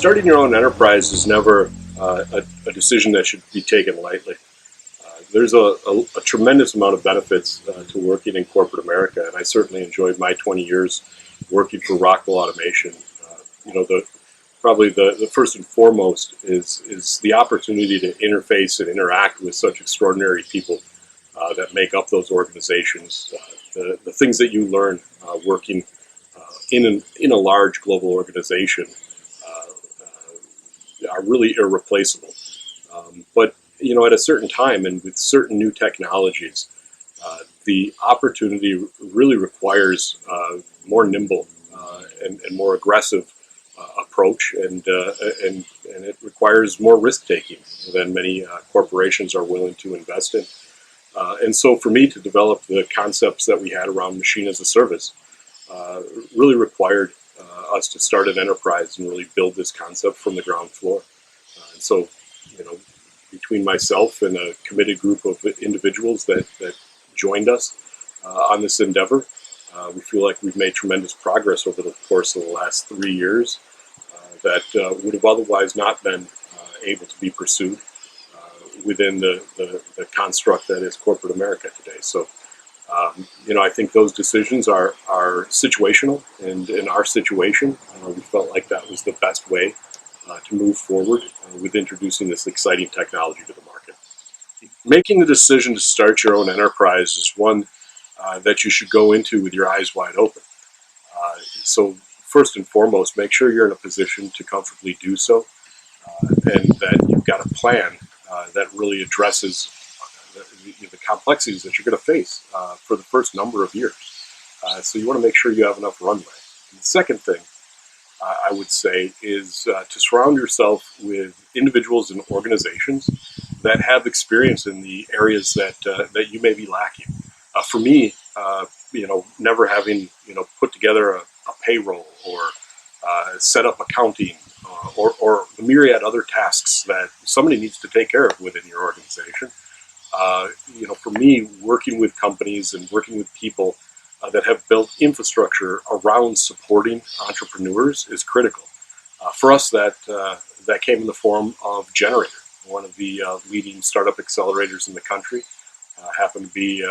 Starting your own enterprise is never a decision that should be taken lightly. There's a tremendous amount of benefits to working in corporate America, and I certainly enjoyed my 20 years working for Rockwell Automation. Probably the first and foremost is the opportunity to interface and interact with such extraordinary people that make up those organizations. The things that you learn working in a large global organization are really irreplaceable. But at a certain time and with certain new technologies, the opportunity really requires more nimble and more aggressive approach, and it requires more risk taking than many corporations are willing to invest in. And so, for me to develop the concepts that we had around machine as a service really required us to start an enterprise and really build this concept from the ground floor. And so, between myself and a committed group of individuals that joined us on this endeavor, we feel like we've made tremendous progress over the course of the last 3 years that would have otherwise not been able to be pursued within the construct that is corporate America today. So, I think those decisions are situational, and in our situation, we felt like that was the best way to move forward with introducing this exciting technology to the market. Making the decision to start your own enterprise is one that you should go into with your eyes wide open. So first and foremost, make sure you're in a position to comfortably do so, and that you've got a plan that really addresses the complexities that you're going to face for the first number of years. So you want to make sure you have enough runway. And the second thing I would say is to surround yourself with individuals and organizations that have experience in the areas that you may be lacking. For me, never having put together a payroll or set up accounting or the myriad other tasks that somebody needs to take care of within your organization. For me, working with companies and working with people that have built infrastructure around supporting entrepreneurs is critical. For us, that came in the form of Generator, one of the leading startup accelerators in the country. Happened to be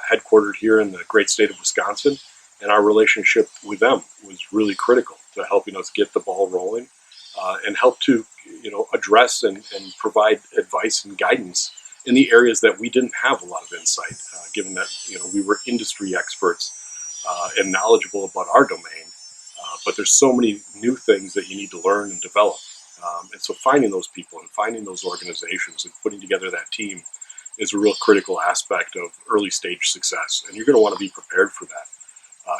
headquartered here in the great state of Wisconsin, and our relationship with them was really critical to helping us get the ball rolling and help to address and provide advice and guidance in the areas that we didn't have a lot of insight, given that we were industry experts and knowledgeable about our domain. But there's so many new things that you need to learn and develop. And so finding those people and finding those organizations and putting together that team is a real critical aspect of early stage success. And you're going to want to be prepared for that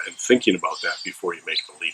and thinking about that before you make the leap.